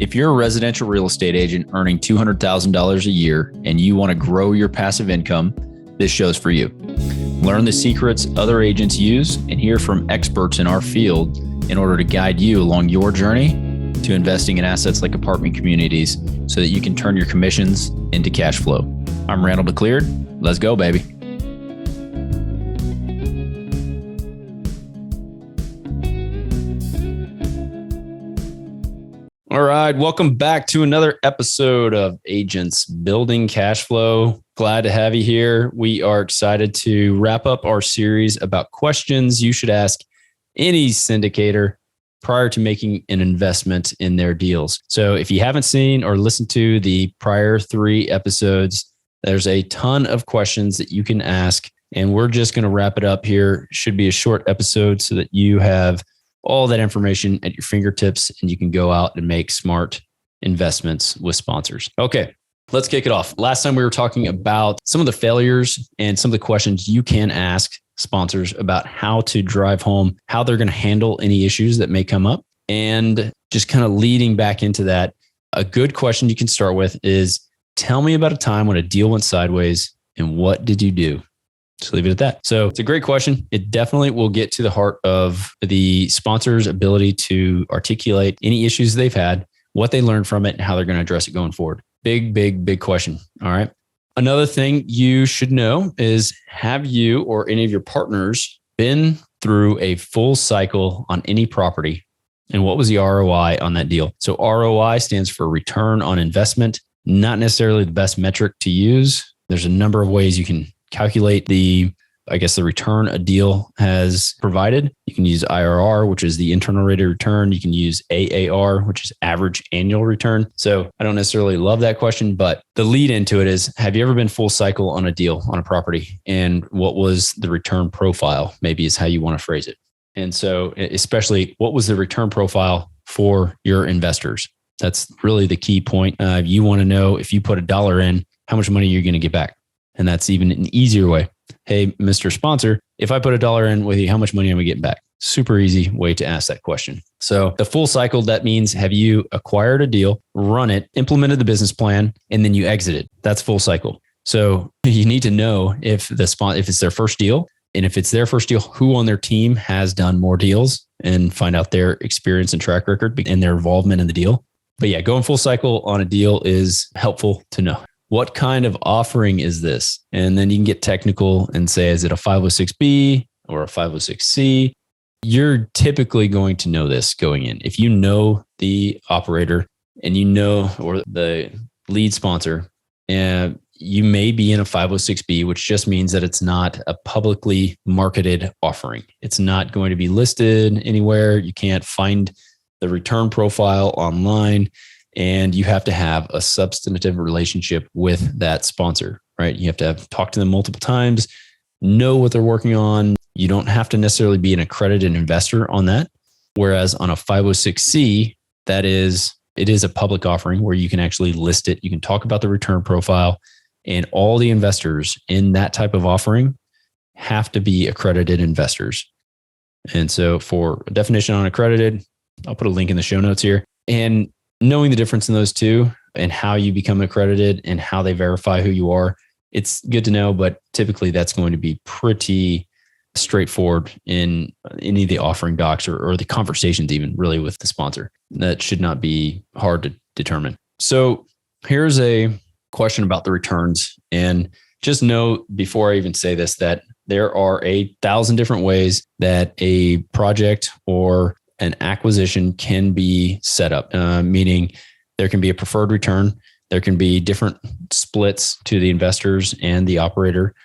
If you're a residential real estate agent earning $200,000 a year and you want to grow your passive income, this show's for you. Learn the secrets other agents use and hear from experts in our field in order to guide you along your journey to investing in assets like apartment communities so that you can turn your commissions into cash flow. I'm Randall DeCleared. Let's go, baby. All right. Welcome back to another episode of Agents Building Cash Flow. Glad to have you here. We are excited to wrap up our series about questions you should ask any syndicator prior to making an investment in their deals. So if you haven't seen or listened to the prior 3 episodes, there's a ton of questions that you can ask. And we're just going to wrap it up here. Should be a short episode so that you have all that information at your fingertips and you can go out and make smart investments with sponsors. Okay, let's kick it off. Last time we were talking about some of the failures and some of the questions you can ask sponsors about how to drive home, how they're going to handle any issues that may come up. And just kind of leading back into that, a good question you can start with is, tell me about a time when a deal went sideways and what did you do? Just leave it at that. So it's a great question. It definitely will get to the heart of the sponsor's ability to articulate any issues they've had, what they learned from it, and how they're going to address it going forward. Big question. All right. Another thing you should know is, have you or any of your partners been through a full cycle on any property? And what was the ROI on that deal? So ROI stands for return on investment, not necessarily the best metric to use. There's a number of ways you can calculate the return a deal has provided. You can use IRR, which is the internal rate of return. You can use AAR, which is average annual return. So I don't necessarily love that question, but the lead into it is, have you ever been full cycle on a deal, on a property? And what was the return profile? Maybe is how you want to phrase it. And so especially, what was the return profile for your investors? That's really the key point. You want to know, if you put $1 in, how much money you're going to get back. And that's even an easier way. Hey, Mr. Sponsor, if I put $1 in with you, how much money am I getting back? Super easy way to ask that question. So the full cycle, that means, have you acquired a deal, run it, implemented the business plan, and then you exit it? That's full cycle. So you need to know if it's their first deal, and if it's their first deal, who on their team has done more deals, and find out their experience and track record and their involvement in the deal. But yeah, going full cycle on a deal is helpful to know. What kind of offering is this? And then you can get technical and say, is it a 506B or a 506C? You're typically going to know this going in. If you know the operator and you know, or the lead sponsor, and you may be in a 506B, which just means that it's not a publicly marketed offering. It's not going to be listed anywhere. You can't find the return profile online. And you have to have a substantive relationship with that sponsor, right? You have to talk to them multiple times, know what they're working on. You don't have to necessarily be an accredited investor on that. Whereas on a 506C, it is a public offering where you can actually list it. You can talk about the return profile, and all the investors in that type of offering have to be accredited investors. And so for a definition on accredited, I'll put a link in the show notes here. And knowing the difference in those two and how you become accredited and how they verify who you are, it's good to know, but typically that's going to be pretty straightforward in any of the offering docs or the conversations even really with the sponsor. That should not be hard to determine. So here's a question about the returns. And just know, before I even say this, that there are 1,000 different ways that a project or an acquisition can be set up, meaning there can be a preferred return. There can be different splits to the investors and the operator.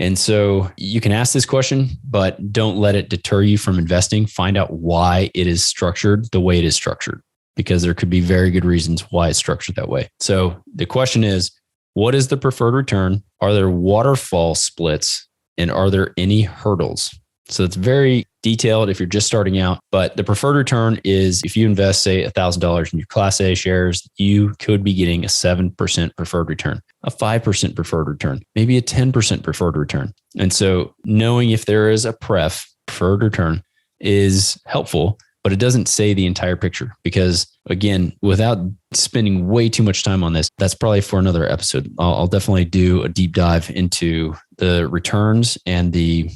And so you can ask this question, but don't let it deter you from investing. Find out why it is structured the way it is structured, because there could be very good reasons why it's structured that way. So the question is, what is the preferred return? Are there waterfall splits? And are there any hurdles? So it's very detailed if you're just starting out, but the preferred return is, if you invest, say, $1,000 in your Class A shares, you could be getting a 7% preferred return, a 5% preferred return, maybe a 10% preferred return. And so knowing if there is a preferred return is helpful, but it doesn't say the entire picture, because again, without spending way too much time on this, that's probably for another episode. I'll definitely do a deep dive into the returns and the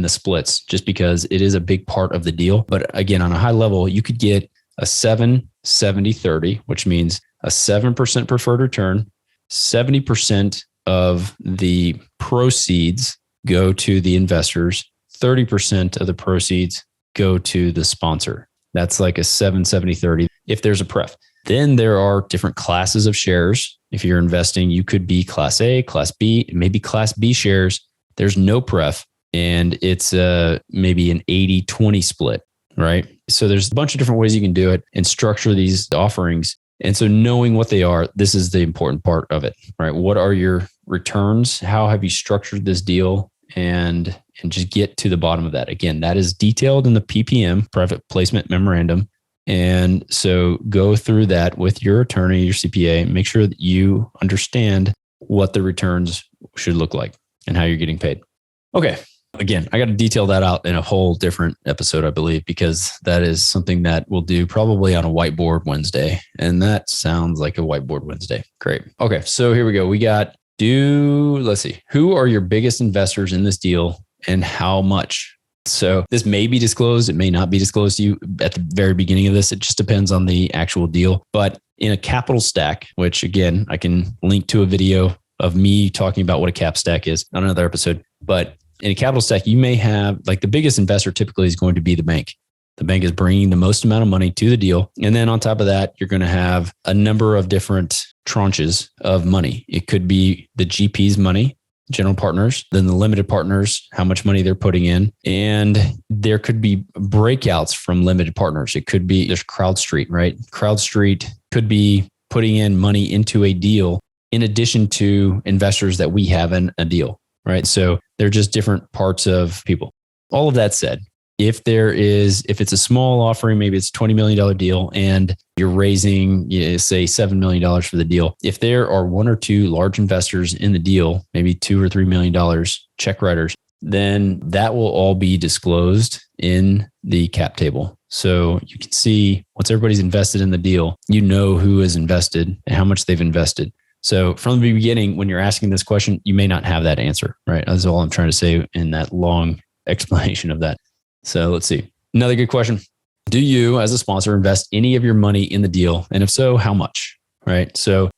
splits, just because it is a big part of the deal. But again, on a high level, you could get a 7-70-30, which means a 7% preferred return, 70% of the proceeds go to the investors, 30% of the proceeds go to the sponsor. That's like a 7-70-30 if there's a pref. Then there are different classes of shares. If you're investing, you could be class A, class B, maybe class B shares. There's no pref, and it's maybe an 80-20 split, right? So there's a bunch of different ways you can do it and structure these offerings. And so knowing what they are, this is the important part of it, right? What are your returns? How have you structured this deal? And just get to the bottom of that. Again, that is detailed in the PPM, private placement memorandum. And so go through that with your attorney, your CPA, make sure that you understand what the returns should look like and how you're getting paid. Okay. Again, I got to detail that out in a whole different episode, I believe, because that is something that we'll do probably on a whiteboard Wednesday. And that sounds like a whiteboard Wednesday. Great. Okay. So here we go. We got let's see, who are your biggest investors in this deal and how much? So this may be disclosed. It may not be disclosed to you at the very beginning of this. It just depends on the actual deal. But in a capital stack, which again, I can link to a video of me talking about what a cap stack is on another episode. But in a capital stack, you may have, like, the biggest investor typically is going to be the bank. The bank is bringing the most amount of money to the deal. And then on top of that, you're going to have a number of different tranches of money. It could be the GP's money, general partners, then the limited partners, how much money they're putting in. And there could be breakouts from limited partners. It could be, there's CrowdStreet, right? CrowdStreet could be putting in money into a deal in addition to investors that we have in a deal, right? So they're just different parts of people. All of that said, if it's a small offering, maybe it's a $20 million deal and you're raising, say $7 million for the deal. If there are one or two large investors in the deal, maybe $2 or $3 million check writers, then that will all be disclosed in the cap table. So you can see once everybody's invested in the deal, you know who is invested and how much they've invested. So from the beginning, when you're asking this question, you may not have that answer, right? That's all I'm trying to say in that long explanation of that. So let's see. Another good question. Do you, as a sponsor, invest any of your money in the deal? And if so, how much? Right? So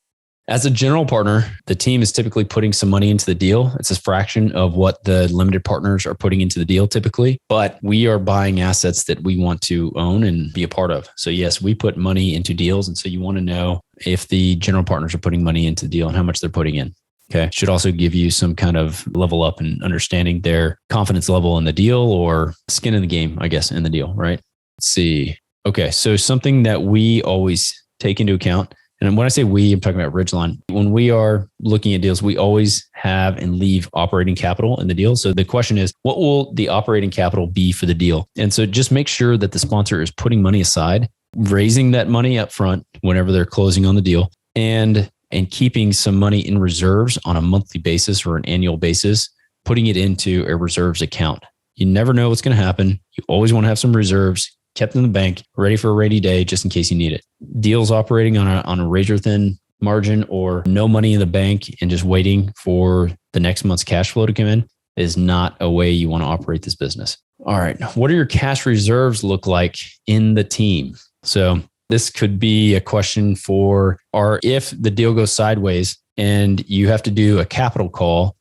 as a general partner, the team is typically putting some money into the deal. It's a fraction of what the limited partners are putting into the deal typically, but we are buying assets that we want to own and be a part of. So yes, we put money into deals. And so you want to know if the general partners are putting money into the deal and how much they're putting in. Okay. Should also give you some kind of level up in understanding their confidence level in the deal or skin in the game, I guess, in the deal, right? Let's see. Okay. So something that we always take into account, and when I say we, I'm talking about Ridgeline. When we are looking at deals, we always have and leave operating capital in the deal. So the question is, what will the operating capital be for the deal? And so just make sure that the sponsor is putting money aside, raising that money up front whenever they're closing on the deal, and keeping some money in reserves on a monthly basis or an annual basis, putting it into a reserves account. You never know what's going to happen. You always want to have some reserves kept in the bank, ready for a rainy day, just in case you need it. Deals operating on a razor thin margin or no money in the bank and just waiting for the next month's cash flow to come in is not a way you want to operate this business. All right. What do your cash reserves look like in the team? So this could be a question for, or if the deal goes sideways and you have to do a capital call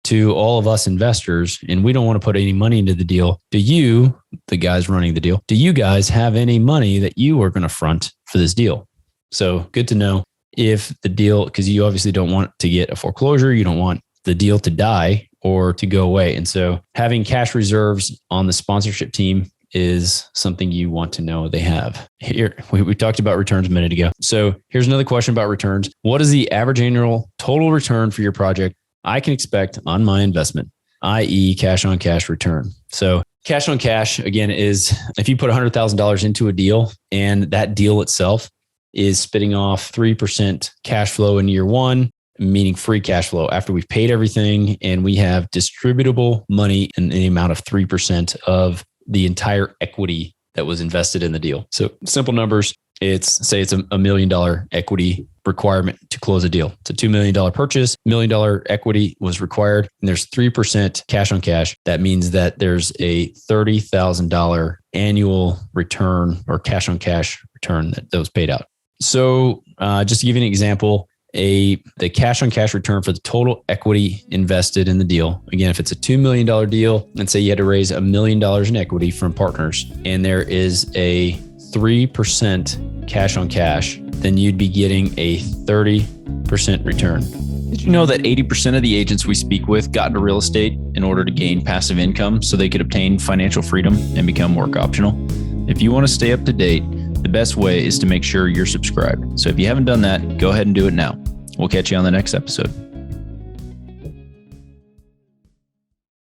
to all of us investors and we don't want to put any money into the deal, do you, the guys running the deal, do you guys have any money that you are going to front for this deal? So good to know if the deal, because you obviously don't want to get a foreclosure, you don't want the deal to die or to go away. And so having cash reserves on the sponsorship team is something you want to know they have. Here, we talked about returns a minute ago. So here's another question about returns. What is the average annual total return for your project I can expect on my investment, i.e. cash on cash return? So cash on cash, again, is if you put $100,000 into a deal and that deal itself is spitting off 3% cash flow in year one, meaning free cash flow after we've paid everything and we have distributable money in the amount of 3% of the entire equity that was invested in the deal. So simple numbers, Say it's a $1 million equity requirement to close a deal. It's a $2 million purchase, $1 million equity was required, and there's 3% cash on cash. That means that there's a $30,000 annual return or cash on cash return that was paid out. So just to give you an example, the cash on cash return for the total equity invested in the deal. Again, if it's a $2 million deal, and say you had to raise $1 million in equity from partners, and there is a 3% cash on cash, then you'd be getting a 30% return. Did you know that 80% of the agents we speak with got into real estate in order to gain passive income so they could obtain financial freedom and become work optional? If you want to stay up to date, the best way is to make sure you're subscribed. So if you haven't done that, go ahead and do it now. We'll catch you on the next episode.